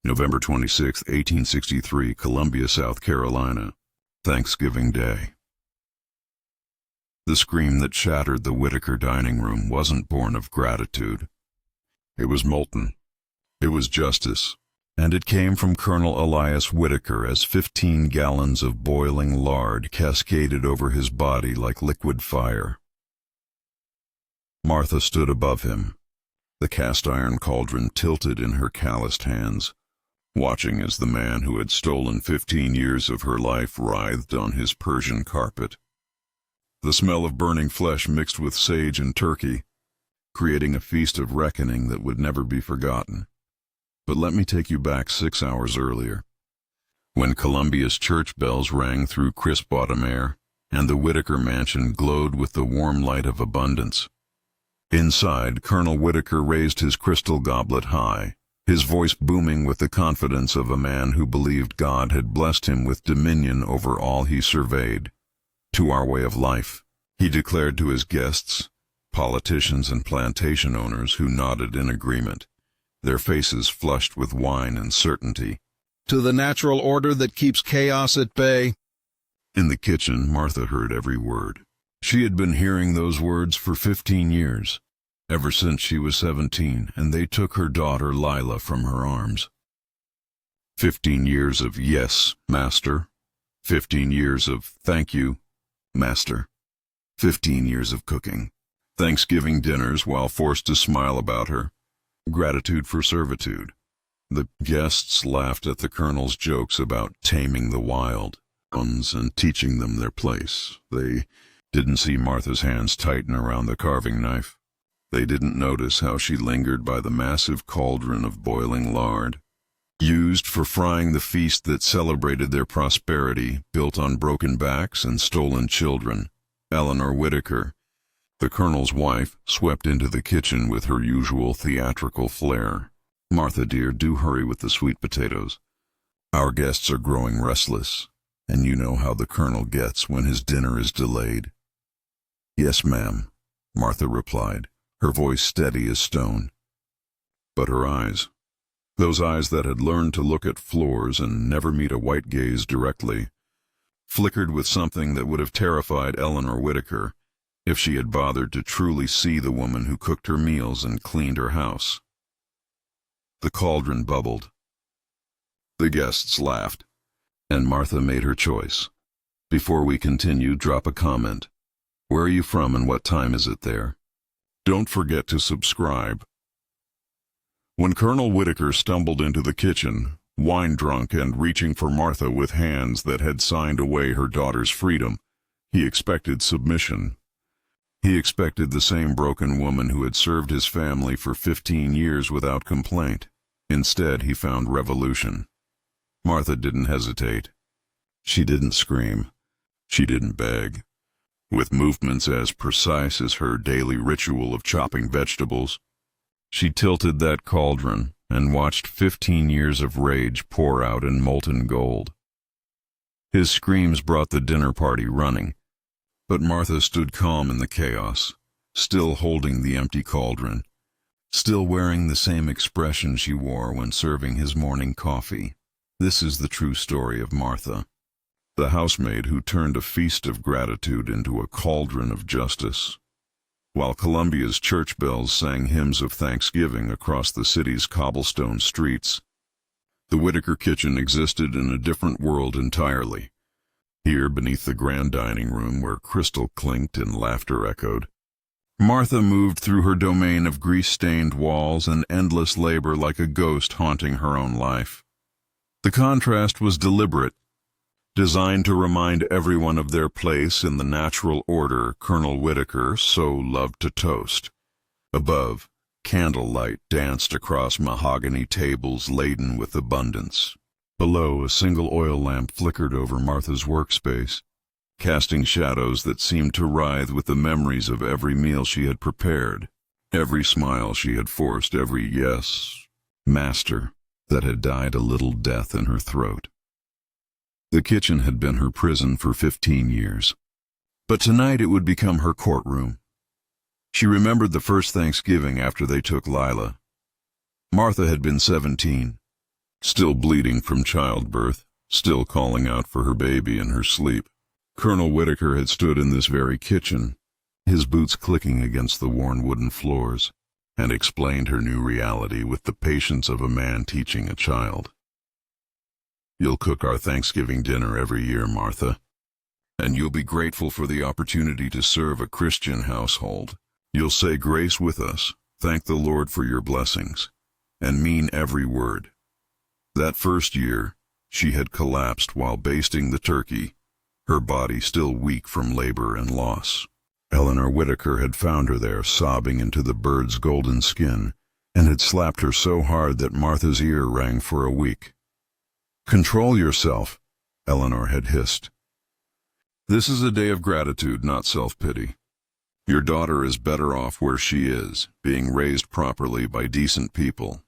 November 26, 1863, Columbia, South Carolina. Thanksgiving Day. The scream that shattered the Whitaker dining room wasn't born of gratitude. It was molten. It was justice. And it came from Colonel Elias Whitaker as 15 gallons of boiling lard cascaded over his body like liquid fire. Martha stood above him, the cast-iron cauldron tilted in her calloused hands, watching as the man who had stolen 15 years of her life writhed on his Persian carpet. The smell of burning flesh mixed with sage and turkey, creating a feast of reckoning that would never be forgotten. But let me take you back 6 hours earlier, when Columbia's church bells rang through crisp autumn air, and the Whitaker mansion glowed with the warm light of abundance. Inside, Colonel Whitaker raised his crystal goblet high, his voice booming with the confidence of a man who believed God had blessed him with dominion over all he surveyed. To our way of life, he declared to his guests, politicians and plantation owners who nodded in agreement, their faces flushed with wine and certainty. To the natural order that keeps chaos at bay. In the kitchen, Martha heard every word. She had been hearing those words for 15 years, ever since she was 17, and they took her daughter Lila from her arms. 15 years of yes, master. 15 years of thank you, master. 15 years of cooking. Thanksgiving dinners while forced to smile about her. Gratitude for servitude. The guests laughed at the colonel's jokes about taming the wild ones and teaching them their place. They didn't see Martha's hands tighten around the carving knife. They didn't notice how she lingered by the massive cauldron of boiling lard, used for frying the feast that celebrated their prosperity, built on broken backs and stolen children. Eleanor Whitaker, the colonel's wife, swept into the kitchen with her usual theatrical flair. "Martha, dear, do hurry with the sweet potatoes. Our guests are growing restless, and you know how the colonel gets when his dinner is delayed." "Yes, ma'am," Martha replied, her voice steady as stone. But her eyes, those eyes that had learned to look at floors and never meet a white gaze directly, flickered with something that would have terrified Eleanor Whitaker if she had bothered to truly see the woman who cooked her meals and cleaned her house. The cauldron bubbled. The guests laughed, and Martha made her choice. "Before we continue, drop a comment. Where are you from and what time is it there? Don't forget to subscribe." When Colonel Whitaker stumbled into the kitchen, wine-drunk and reaching for Martha with hands that had signed away her daughter's freedom, he expected submission. He expected the same broken woman who had served his family for 15 years without complaint. Instead, he found revolution. Martha didn't hesitate. She didn't scream. She didn't beg. With movements as precise as her daily ritual of chopping vegetables, she tilted that cauldron and watched 15 years of rage pour out in molten gold. His screams brought the dinner party running, but Martha stood calm in the chaos, still holding the empty cauldron, still wearing the same expression she wore when serving his morning coffee. This is the true story of Martha, the housemaid who turned a feast of gratitude into a cauldron of justice. While Columbia's church bells sang hymns of thanksgiving across the city's cobblestone streets, the Whitaker kitchen existed in a different world entirely. Here, beneath the grand dining room where crystal clinked and laughter echoed, Martha moved through her domain of grease-stained walls and endless labor like a ghost haunting her own life. The contrast was deliberate, designed to remind everyone of their place in the natural order Colonel Whitaker so loved to toast. Above, candlelight danced across mahogany tables laden with abundance. Below, a single oil lamp flickered over Martha's workspace, casting shadows that seemed to writhe with the memories of every meal she had prepared, every smile she had forced, every yes, master, that had died a little death in her throat. The kitchen had been her prison for 15 years, but tonight it would become her courtroom. She remembered the first Thanksgiving after they took Lila. Martha had been 17. still bleeding from childbirth, still calling out for her baby in her sleep. Colonel Whitaker had stood in this very kitchen, his boots clicking against the worn wooden floors, and explained her new reality with the patience of a man teaching a child. "You'll cook our Thanksgiving dinner every year, Martha, and you'll be grateful for the opportunity to serve a Christian household. You'll say grace with us, thank the Lord for your blessings, and mean every word." That first year, she had collapsed while basting the turkey, her body still weak from labor and loss. Eleanor Whitaker had found her there, sobbing into the bird's golden skin, and had slapped her so hard that Martha's ear rang for a week. "Control yourself," Eleanor had hissed. "This is a day of gratitude, not self-pity. Your daughter is better off where she is, being raised properly by decent people.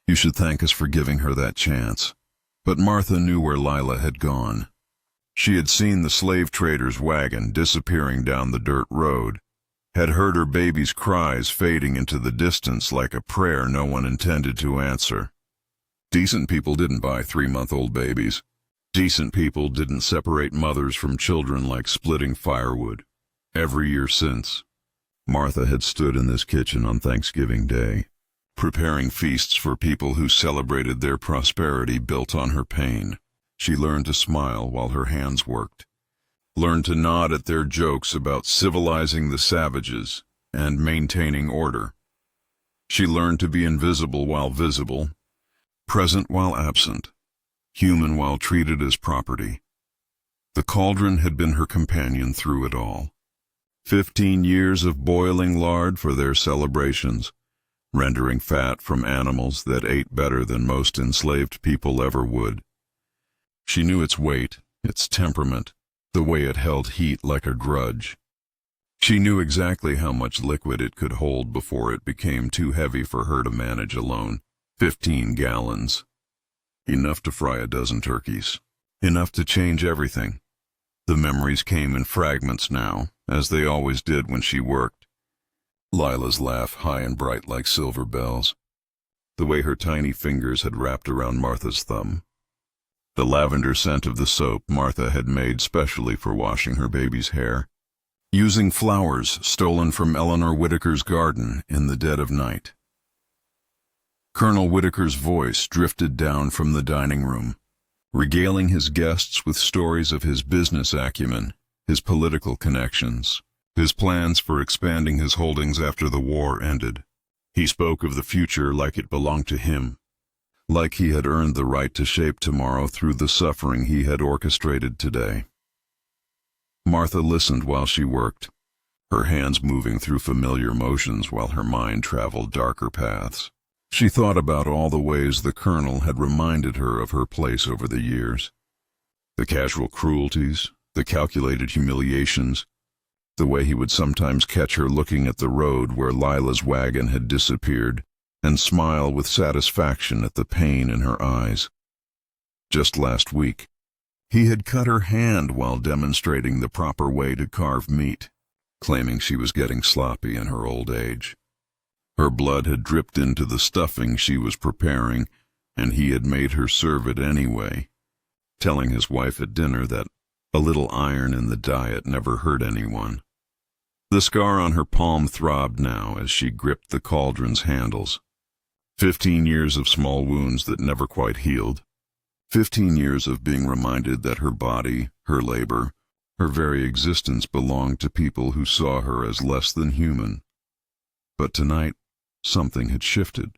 You should thank us for giving her that chance." But Martha knew where Lila had gone. She had seen the slave trader's wagon disappearing down the dirt road, had heard her baby's cries fading into the distance like a prayer no one intended to answer. Decent people didn't buy 3-month-old babies. Decent people didn't separate mothers from children like splitting firewood. Every year since, Martha had stood in this kitchen on Thanksgiving Day, preparing feasts for people who celebrated their prosperity built on her pain. She learned to smile while her hands worked, learned to nod at their jokes about civilizing the savages and maintaining order. She learned to be invisible while visible, present while absent, human while treated as property. The cauldron had been her companion through it all. 15 years of boiling lard for their celebrations, rendering fat from animals that ate better than most enslaved people ever would. She knew its weight, its temperament, the way it held heat like a grudge. She knew exactly how much liquid it could hold before it became too heavy for her to manage alone. 15 gallons. Enough to fry a dozen turkeys. Enough to change everything. The memories came in fragments now, as they always did when she worked. Lila's laugh, high and bright like silver bells. The way her tiny fingers had wrapped around Martha's thumb. The lavender scent of the soap Martha had made specially for washing her baby's hair, using flowers stolen from Eleanor Whitaker's garden in the dead of night. Colonel Whitaker's voice drifted down from the dining room, regaling his guests with stories of his business acumen, his political connections, his plans for expanding his holdings after the war ended. He spoke of the future like it belonged to him, like he had earned the right to shape tomorrow through the suffering he had orchestrated today. Martha listened while she worked, her hands moving through familiar motions while her mind traveled darker paths. She thought about all the ways the colonel had reminded her of her place over the years. The casual cruelties, the calculated humiliations, the way he would sometimes catch her looking at the road where Lila's wagon had disappeared and smile with satisfaction at the pain in her eyes. Just last week, he had cut her hand while demonstrating the proper way to carve meat, claiming she was getting sloppy in her old age. Her blood had dripped into the stuffing she was preparing, and he had made her serve it anyway, telling his wife at dinner that a little iron in the diet never hurt anyone. The scar on her palm throbbed now as she gripped the cauldron's handles. 15 years of small wounds that never quite healed. 15 years of being reminded that her body, her labor, her very existence belonged to people who saw her as less than human. But tonight, something had shifted.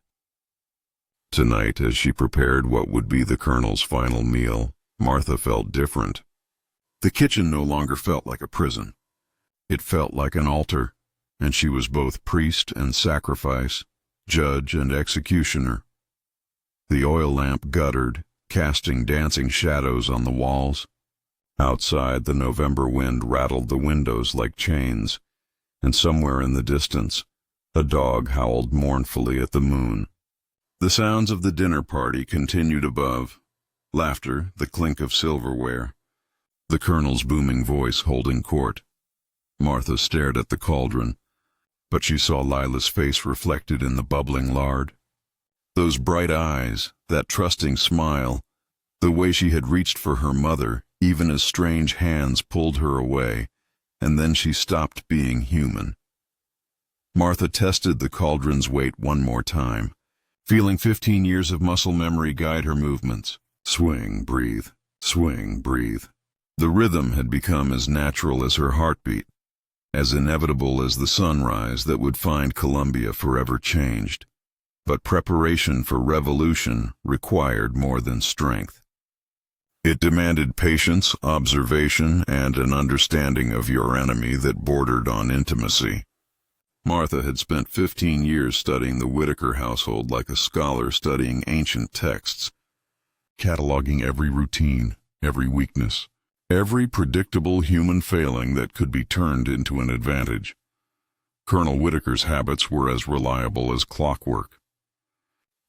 Tonight, as she prepared what would be the colonel's final meal, Martha felt different. The kitchen no longer felt like a prison. It felt like an altar, and she was both priest and sacrifice, judge and executioner. The oil lamp guttered, casting dancing shadows on the walls. Outside, the November wind rattled the windows like chains, and somewhere in the distance, a dog howled mournfully at the moon. The sounds of the dinner party continued above, laughter, the clink of silverware, the colonel's booming voice holding court. Martha stared at the cauldron, but she saw Lila's face reflected in the bubbling lard. Those bright eyes, that trusting smile, the way she had reached for her mother, even as strange hands pulled her away, and then she stopped being human. Martha tested the cauldron's weight one more time, feeling 15 years of muscle memory guide her movements. Swing, breathe, swing, breathe. The rhythm had become as natural as her heartbeat, as inevitable as the sunrise that would find Columbia forever changed. But preparation for revolution required more than strength. It demanded patience, observation, and an understanding of your enemy that bordered on intimacy. Martha had spent 15 years studying the Whitaker household like a scholar studying ancient texts, cataloging every routine, every weakness, every predictable human failing that could be turned into an advantage. Colonel Whitaker's habits were as reliable as clockwork.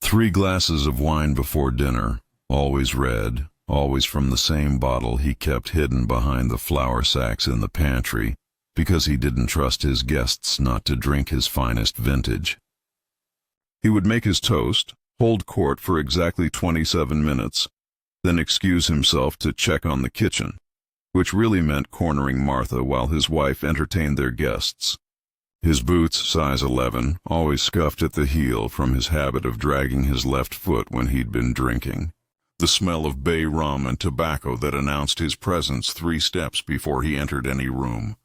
3 glasses of wine before dinner, always red, always from the same bottle he kept hidden behind the flour sacks in the pantry, because he didn't trust his guests not to drink his finest vintage. He would make his toast, hold court for exactly 27 minutes, then excuse himself to check on the kitchen, which really meant cornering Martha while his wife entertained their guests. His boots, size 11, always scuffed at the heel from his habit of dragging his left foot when he'd been drinking. The smell of bay rum and tobacco that announced his presence 3 steps before he entered any room.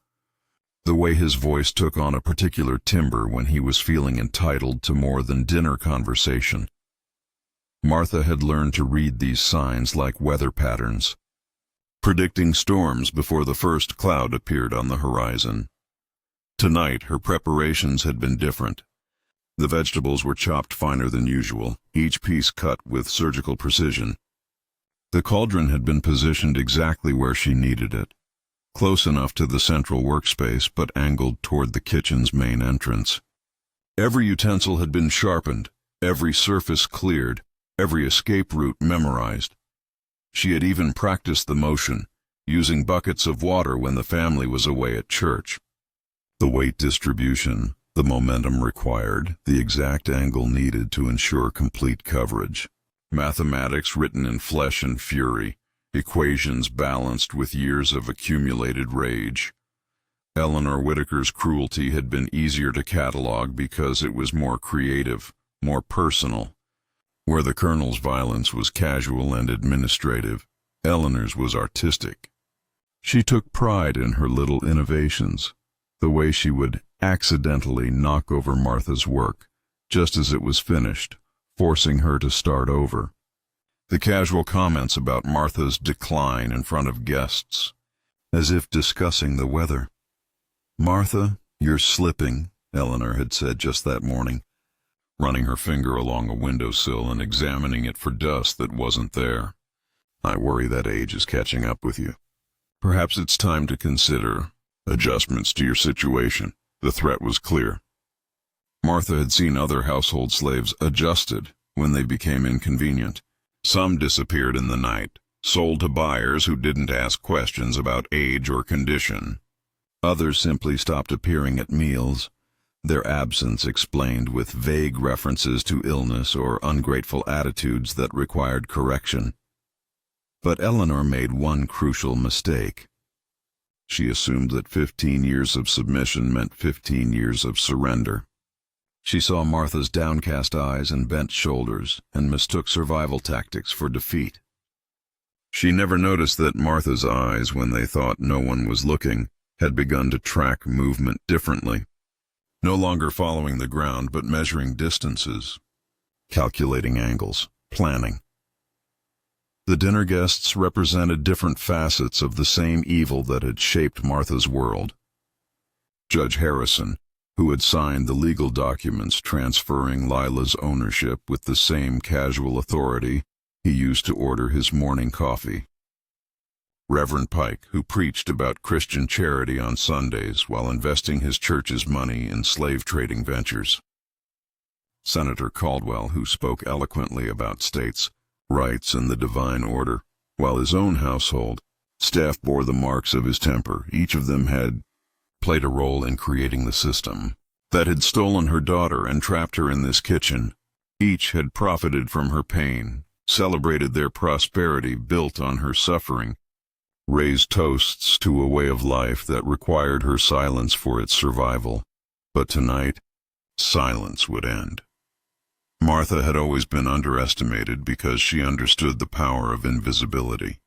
The way his voice took on a particular timbre when he was feeling entitled to more than dinner conversation. Martha had learned to read these signs like weather patterns, predicting storms before the first cloud appeared on the horizon. Tonight, her preparations had been different. The vegetables were chopped finer than usual, each piece cut with surgical precision. The cauldron had been positioned exactly where she needed it, close enough to the central workspace but angled toward the kitchen's main entrance. Every utensil had been sharpened, every surface cleared, every escape route memorized. She had even practiced the motion, using buckets of water when the family was away at church. The weight distribution, the momentum required, the exact angle needed to ensure complete coverage. Mathematics written in flesh and fury, equations balanced with years of accumulated rage. Eleanor Whitaker's cruelty had been easier to catalog because it was more creative, more personal. Where the Colonel's violence was casual and administrative, Eleanor's was artistic. She took pride in her little innovations, the way she would accidentally knock over Martha's work, just as it was finished, forcing her to start over. The casual comments about Martha's decline in front of guests, as if discussing the weather. "Martha, you're slipping," Eleanor had said just that morning, running her finger along a windowsill and examining it for dust that wasn't there. "I worry that age is catching up with you. Perhaps it's time to consider adjustments to your situation." The threat was clear. Martha had seen other household slaves adjusted when they became inconvenient. Some disappeared in the night, sold to buyers who didn't ask questions about age or condition. Others simply stopped appearing at meals, their absence explained with vague references to illness or ungrateful attitudes that required correction. But Eleanor made one crucial mistake. She assumed that 15 years of submission meant 15 years of surrender. She saw Martha's downcast eyes and bent shoulders and mistook survival tactics for defeat. She never noticed that Martha's eyes, when they thought no one was looking, had begun to track movement differently, no longer following the ground but measuring distances, calculating angles, planning. The dinner guests represented different facets of the same evil that had shaped Martha's world. Judge Harrison, who had signed the legal documents transferring Lila's ownership with the same casual authority he used to order his morning coffee. Reverend Pike, who preached about Christian charity on Sundays while investing his church's money in slave-trading ventures. Senator Caldwell, who spoke eloquently about states' rights and the divine order, while his own household staff bore the marks of his temper. Each of them had played a role in creating the system that had stolen her daughter and trapped her in this kitchen, Each had profited from her pain, celebrated their prosperity built on her suffering, raised toasts to a way of life that required her silence for its survival. But tonight, silence would end. Martha had always been underestimated because she understood the power of invisibility.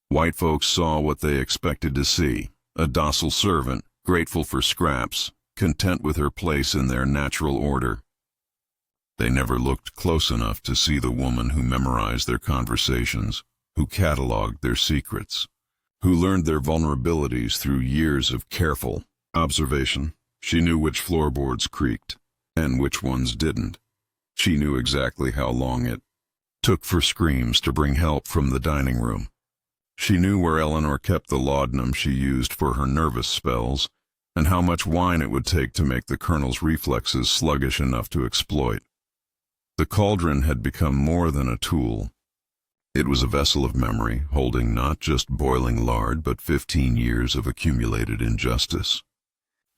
White folks saw what they expected to see, a docile servant, grateful for scraps, content with her place in their natural order. They never looked close enough to see the woman who memorized their conversations, who cataloged their secrets, who learned their vulnerabilities through years of careful observation. She knew which floorboards creaked and which ones didn't. She knew exactly how long it took for screams to bring help from the dining room. She knew where Eleanor kept the laudanum she used for her nervous spells, and how much wine it would take to make the Colonel's reflexes sluggish enough to exploit. The cauldron had become more than a tool. It was a vessel of memory, holding not just boiling lard, but 15 years of accumulated injustice.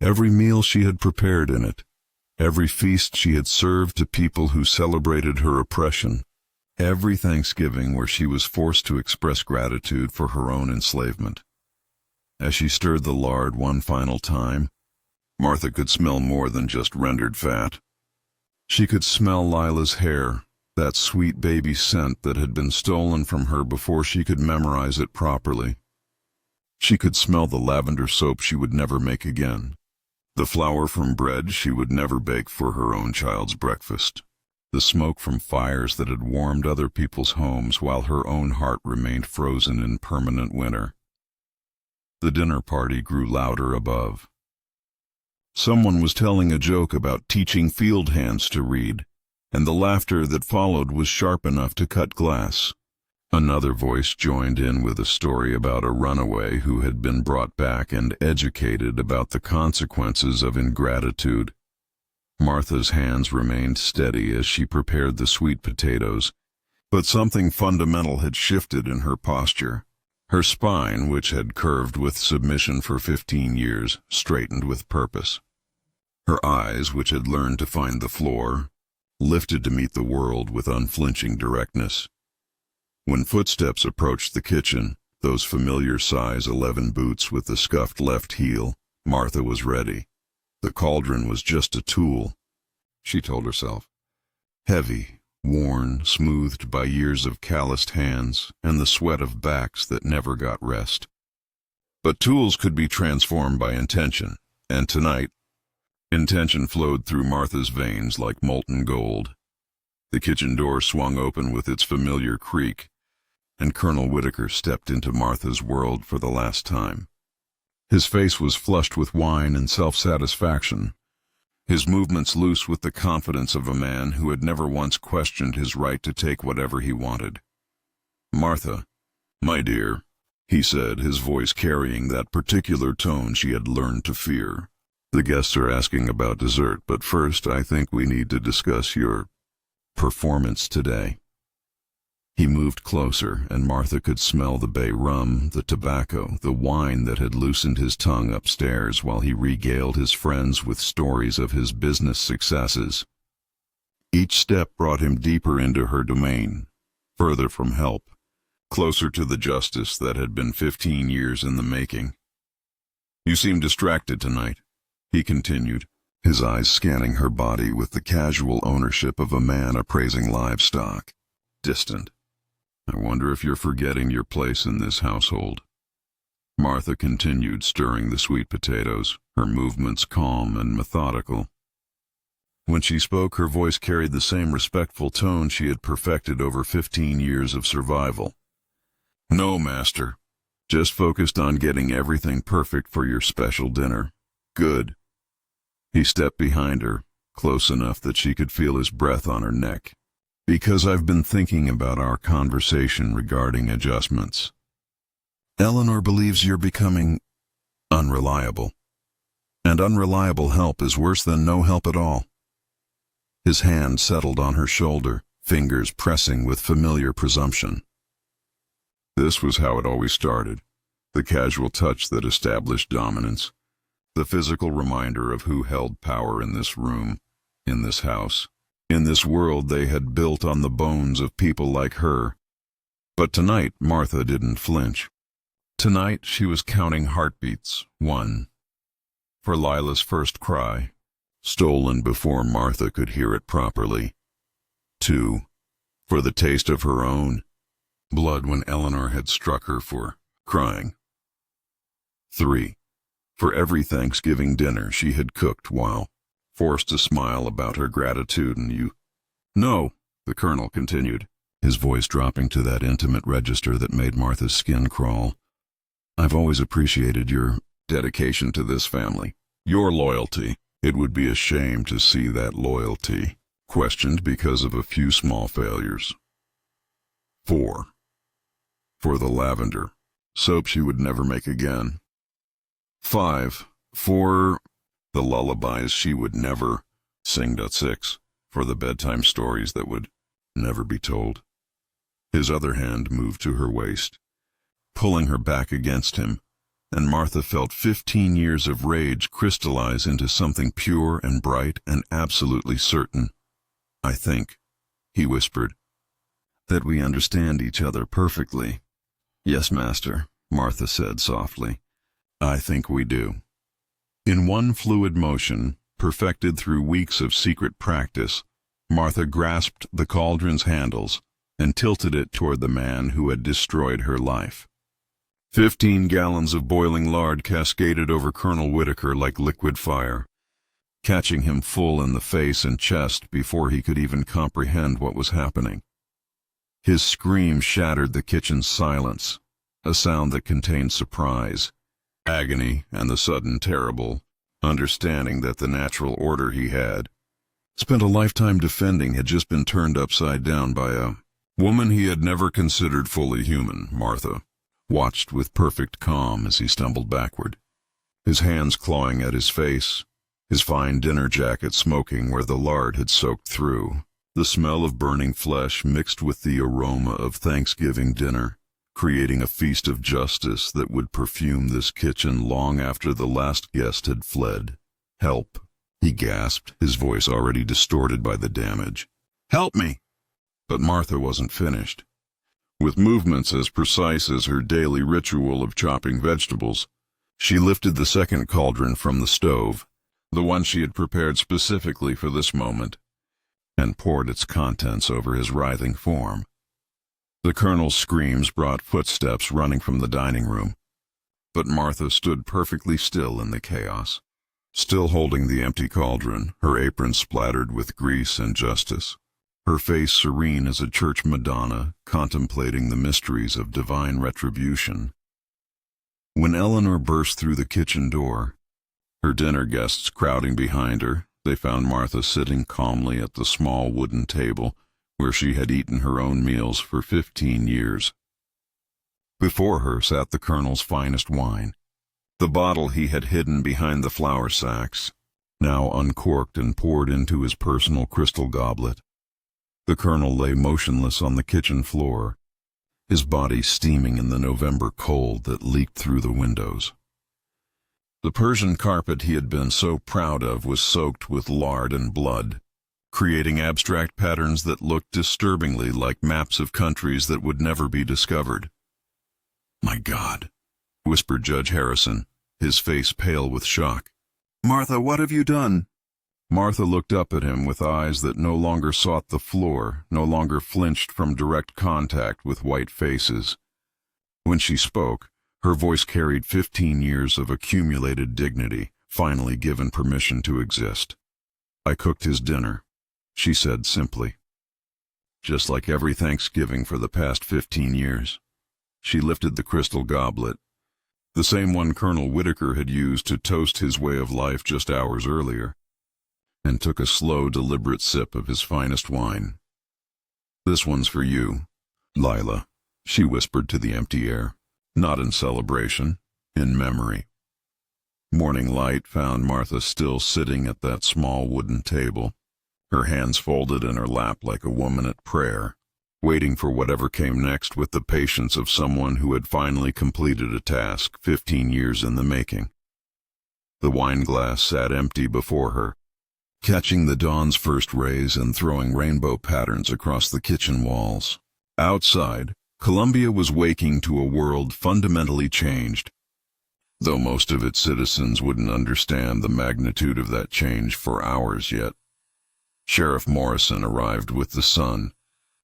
Every meal she had prepared in it, every feast she had served to people who celebrated her oppression, every Thanksgiving where she was forced to express gratitude for her own enslavement. As she stirred the lard one final time, Martha could smell more than just rendered fat. She could smell Lila's hair, that sweet baby scent that had been stolen from her before she could memorize it properly. She could smell the lavender soap she would never make again, the flour from bread she would never bake for her own child's breakfast, the smoke from fires that had warmed other people's homes while her own heart remained frozen in permanent winter. The dinner party grew louder above. Someone was telling a joke about teaching field hands to read, and the laughter that followed was sharp enough to cut glass. Another voice joined in with a story about a runaway who had been brought back and educated about the consequences of ingratitude. Martha's hands remained steady as she prepared the sweet potatoes, but something fundamental had shifted in her posture. Her spine, which had curved with submission for 15 years, straightened with purpose. Her eyes, which had learned to find the floor, lifted to meet the world with unflinching directness. When footsteps approached the kitchen, those familiar size 11 boots with the scuffed left heel, Martha was ready. The cauldron was just a tool, she told herself. Heavy, worn, smoothed by years of calloused hands and the sweat of backs that never got rest. But tools could be transformed by intention, and tonight, intention flowed through Martha's veins like molten gold. The kitchen door swung open with its familiar creak, and Colonel Whitaker stepped into Martha's world for the last time. His face was flushed with wine and self-satisfaction, his movements loose with the confidence of a man who had never once questioned his right to take whatever he wanted. "Martha, my dear," he said, his voice carrying that particular tone she had learned to fear. "The guests are asking about dessert, but first I think we need to discuss your performance today." He moved closer, and Martha could smell the bay rum, the tobacco, the wine that had loosened his tongue upstairs while he regaled his friends with stories of his business successes. Each step brought him deeper into her domain, further from help, closer to the justice that had been 15 years in the making. "You seem distracted tonight," he continued, his eyes scanning her body with the casual ownership of a man appraising livestock. "Distant. I wonder if you're forgetting your place in this household." Martha continued stirring the sweet potatoes, her movements calm and methodical. When she spoke, her voice carried the same respectful tone she had perfected over 15 years of survival. "No, master. Just focused on getting everything perfect for your special dinner." "Good." He stepped behind her, close enough that she could feel his breath on her neck. "Because I've been thinking about our conversation regarding adjustments. Eleanor believes you're becoming unreliable. And unreliable help is worse than no help at all." His hand settled on her shoulder, fingers pressing with familiar presumption. This was how it always started, the casual touch that established dominance, the physical reminder of who held power in this room, in this house. In this world they had built on the bones of people like her. But tonight Martha didn't flinch. Tonight she was counting heartbeats. 1. For Lila's first cry, stolen before Martha could hear it properly. 2. For the taste of her own blood when Eleanor had struck her for crying. 3. For every Thanksgiving dinner she had cooked while forced to smile about her gratitude. And you... No, the Colonel continued, his voice dropping to that intimate register that made Martha's skin crawl. I've always appreciated your dedication to this family, your loyalty. It would be a shame to see that loyalty questioned because of a few small failures. 4. For the lavender soap she would never make again. 5. For the lullabies she would never sing. 6. For the bedtime stories that would never be told. His other hand moved to her waist, pulling her back against him, and Martha felt 15 years of rage crystallize into something pure and bright and absolutely certain. I think, he whispered, that we understand each other perfectly. Yes, Master, Martha said softly. I think we do. In one fluid motion, perfected through weeks of secret practice, Martha grasped the cauldron's handles and tilted it toward the man who had destroyed her life. 15 gallons of boiling lard cascaded over Colonel Whitaker like liquid fire, catching him full in the face and chest before he could even comprehend what was happening. His scream shattered the kitchen's silence, a sound that contained surprise, agony, and the sudden terrible understanding that the natural order he had spent a lifetime defending had just been turned upside down by a woman he had never considered fully human. Martha watched with perfect calm as he stumbled backward, his hands clawing at his face, his fine dinner jacket smoking where the lard had soaked through. The smell of burning flesh mixed with the aroma of Thanksgiving dinner, creating a feast of justice that would perfume this kitchen long after the last guest had fled. Help, he gasped, his voice already distorted by the damage. Help me! But Martha wasn't finished. With movements as precise as her daily ritual of chopping vegetables, she lifted the second cauldron from the stove, the one she had prepared specifically for this moment, and poured its contents over his writhing form. The Colonel's screams brought footsteps running from the dining room, but Martha stood perfectly still in the chaos, still holding the empty cauldron, her apron splattered with grease and justice, her face serene as a church Madonna contemplating the mysteries of divine retribution. When Eleanor burst through the kitchen door, her dinner guests crowding behind her, they found Martha sitting calmly at the small wooden table where she had eaten her own meals for 15 years. Before her sat the Colonel's finest wine, the bottle he had hidden behind the flour sacks, now uncorked and poured into his personal crystal goblet. The Colonel lay motionless on the kitchen floor, his body steaming in the November cold that leaked through the windows. The Persian carpet he had been so proud of was soaked with lard and blood, creating abstract patterns that looked disturbingly like maps of countries that would never be discovered. "My God," whispered Judge Harrison, his face pale with shock. "Martha, what have you done?" Martha looked up at him with eyes that no longer sought the floor, no longer flinched from direct contact with white faces. When she spoke, her voice carried 15 years of accumulated dignity, finally given permission to exist. "I cooked his dinner," she said simply. "Just like every Thanksgiving for the past 15 years. She lifted the crystal goblet, the same one Colonel Whitaker had used to toast his way of life just hours earlier, and took a slow, deliberate sip of his finest wine. "This one's for you, Lila," she whispered to the empty air. Not in celebration, in memory. Morning light found Martha still sitting at that small wooden table, her hands folded in her lap like a woman at prayer, waiting for whatever came next with the patience of someone who had finally completed a task 15 years in the making. The wine glass sat empty before her, catching the dawn's first rays and throwing rainbow patterns across the kitchen walls. Outside, Columbia was waking to a world fundamentally changed, though most of its citizens wouldn't understand the magnitude of that change for hours yet. Sheriff Morrison arrived with the sun,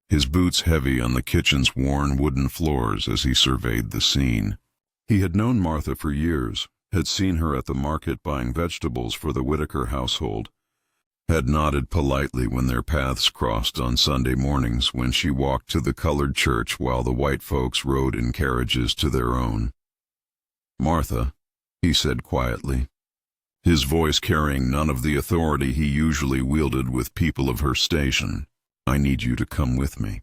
his boots heavy on the kitchen's worn wooden floors as he surveyed the scene. He had known Martha for years, had seen her at the market buying vegetables for the Whitaker household, had nodded politely when their paths crossed on Sunday mornings when she walked to the colored church while the white folks rode in carriages to their own. "Martha," he said quietly, his voice carrying none of the authority he usually wielded with people of her station, "I need you to come with me."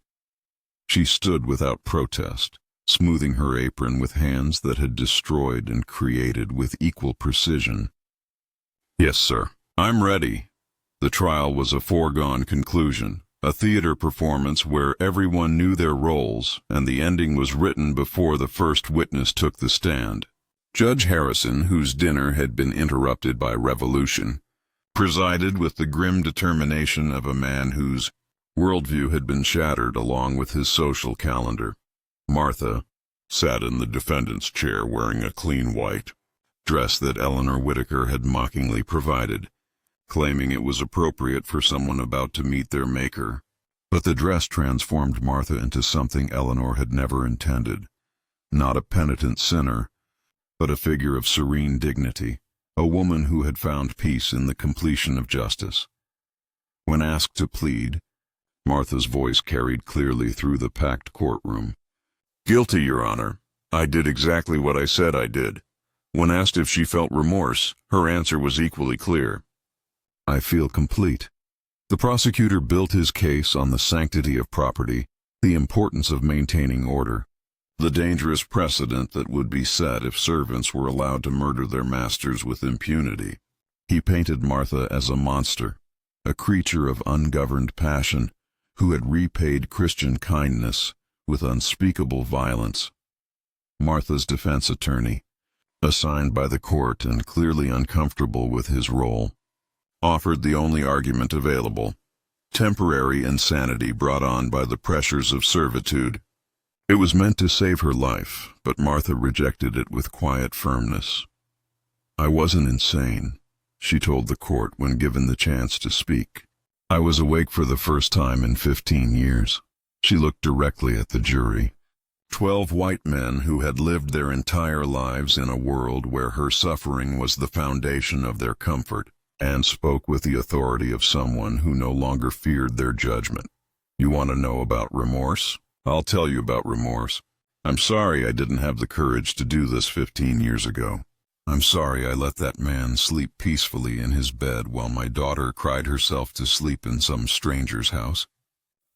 She stood without protest, smoothing her apron with hands that had destroyed and created with equal precision. "Yes, sir. I'm ready." The trial was a foregone conclusion, a theater performance where everyone knew their roles, and the ending was written before the first witness took the stand. Judge Harrison, whose dinner had been interrupted by revolution, presided with the grim determination of a man whose worldview had been shattered along with his social calendar. Martha sat in the defendant's chair wearing a clean white dress that Eleanor Whitaker had mockingly provided, claiming it was appropriate for someone about to meet their maker. But the dress transformed Martha into something Eleanor had never intended. Not a penitent sinner, but a figure of serene dignity, a woman who had found peace in the completion of justice. When asked to plead, Martha's voice carried clearly through the packed courtroom. "Guilty, Your Honor. I did exactly what I said I did." When asked if she felt remorse, her answer was equally clear. "I feel complete." The prosecutor built his case on the sanctity of property, the importance of maintaining order, the dangerous precedent that would be set if servants were allowed to murder their masters with impunity. He painted Martha as a monster, a creature of ungoverned passion, who had repaid Christian kindness with unspeakable violence. Martha's defense attorney, assigned by the court and clearly uncomfortable with his role, offered the only argument available: temporary insanity brought on by the pressures of servitude. It was meant to save her life, but Martha rejected it with quiet firmness. "I wasn't insane," she told the court when given the chance to speak. "I was awake for the first time in 15 years. She looked directly at the jury. 12 white men who had lived their entire lives in a world where her suffering was the foundation of their comfort, and spoke with the authority of someone who no longer feared their judgment. "You want to know about remorse? I'll tell you about remorse. I'm sorry I didn't have the courage to do this 15 years ago. I'm sorry I let that man sleep peacefully in his bed while my daughter cried herself to sleep in some stranger's house.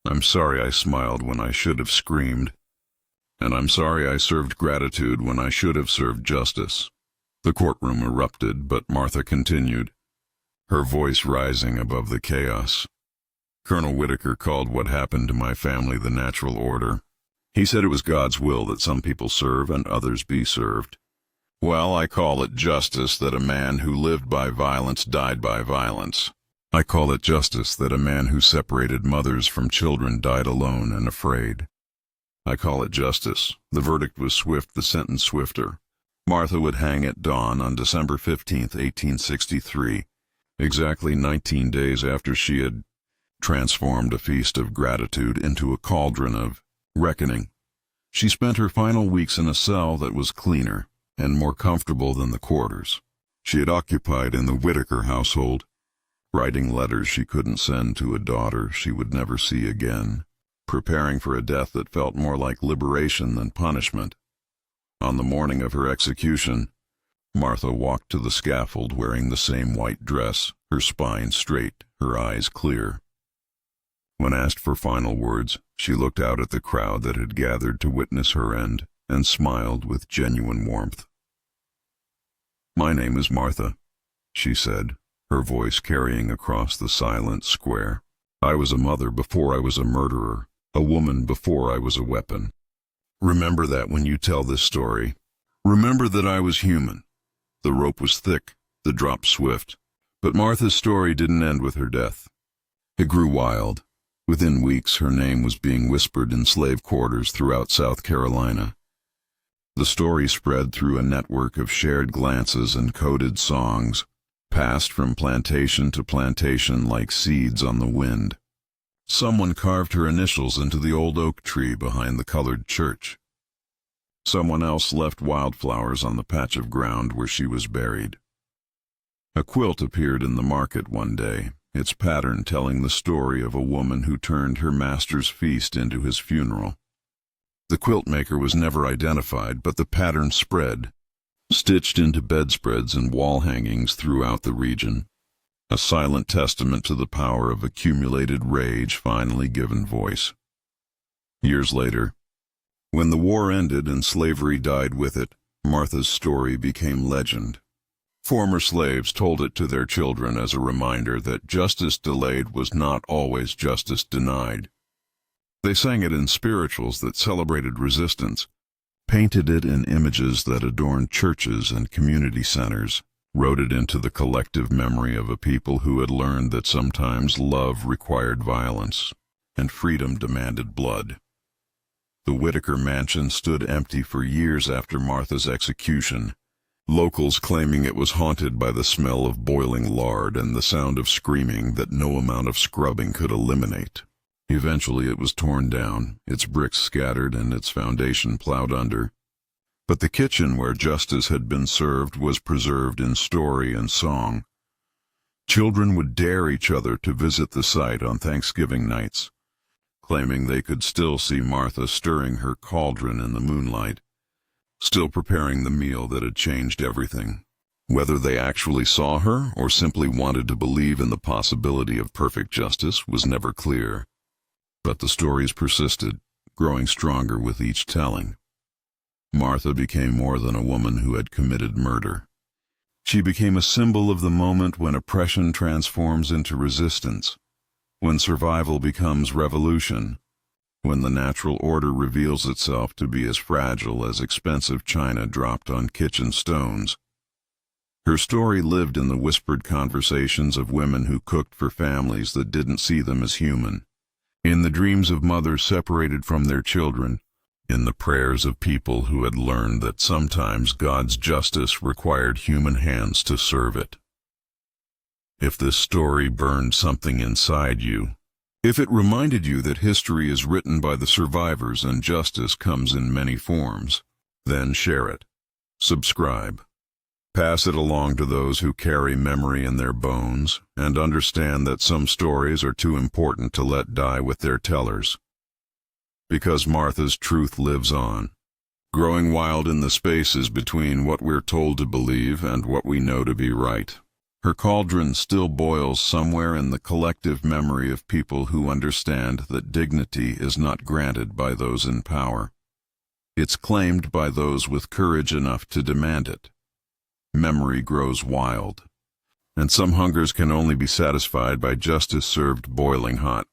I'm sorry I smiled when I should have screamed. And I'm sorry I served gratitude when I should have served justice." The courtroom erupted, but Martha continued, her voice rising above the chaos. "Colonel Whitaker called what happened to my family the natural order. He said it was God's will that some people serve and others be served. Well, I call it justice that a man who lived by violence died by violence. I call it justice that a man who separated mothers from children died alone and afraid. I call it justice. The verdict was swift, the sentence swifter. Martha would hang at dawn on December 15, 1863, exactly 19 days after she had transformed a feast of gratitude into a cauldron of reckoning. She spent her final weeks in a cell that was cleaner and more comfortable than the quarters she had occupied in the Whitaker household, writing letters she couldn't send to a daughter she would never see again, preparing for a death that felt more like liberation than punishment. On the morning of her execution, Martha walked to the scaffold wearing the same white dress, her spine straight, her eyes clear. When asked for final words, she looked out at the crowd that had gathered to witness her end and smiled with genuine warmth. "My name is Martha," she said, her voice carrying across the silent square. "I was a mother before I was a murderer, a woman before I was a weapon. Remember that when you tell this story. Remember that I was human. The rope was thick, the drop swift, But Martha's story didn't end with her death. It grew wild. Within weeks, her name was being whispered in slave quarters throughout South Carolina. The story spread through a network of shared glances and coded songs, passed from plantation to plantation like seeds on the wind. Someone carved her initials into the old oak tree behind the colored church. Someone else left wildflowers on the patch of ground where she was buried. A quilt appeared in the market one day, its pattern telling the story of a woman who turned her master's feast into his funeral. The quilt maker was never identified, but the pattern spread, stitched into bedspreads and wall hangings throughout the region. A silent testament to the power of accumulated rage finally given voice. Years later, when the war ended and slavery died with it, Martha's story became legend. Former slaves told it to their children as a reminder that justice delayed was not always justice denied. They sang it in spirituals that celebrated resistance, painted it in images that adorned churches and community centers, wrote it into the collective memory of a people who had learned that sometimes love required violence and freedom demanded blood. The Whitaker mansion stood empty for years after Martha's execution, locals claiming it was haunted by the smell of boiling lard and the sound of screaming that no amount of scrubbing could eliminate. Eventually it was torn down, its bricks scattered and its foundation plowed under. But the kitchen where justice had been served was preserved in story and song. Children would dare each other to visit the site on Thanksgiving nights, claiming they could still see Martha stirring her cauldron in the moonlight, still preparing the meal that had changed everything. Whether they actually saw her or simply wanted to believe in the possibility of perfect justice was never clear. But the stories persisted, growing stronger with each telling. Martha became more than a woman who had committed murder. She became a symbol of the moment when oppression transforms into resistance, when survival becomes revolution, when the natural order reveals itself to be as fragile as expensive china dropped on kitchen stones. Her story lived in the whispered conversations of women who cooked for families that didn't see them as human, in the dreams of mothers separated from their children, in the prayers of people who had learned that sometimes God's justice required human hands to serve it. If this story burned something inside you, if it reminded you that history is written by the survivors and justice comes in many forms, then share it. Subscribe. Pass it along to those who carry memory in their bones and understand that some stories are too important to let die with their tellers. Because Martha's truth lives on, growing wild in the spaces between what we're told to believe and what we know to be right. Her cauldron still boils somewhere in the collective memory of people who understand that dignity is not granted by those in power. It's claimed by those with courage enough to demand it. Memory grows wild, and some hungers can only be satisfied by justice served boiling hot.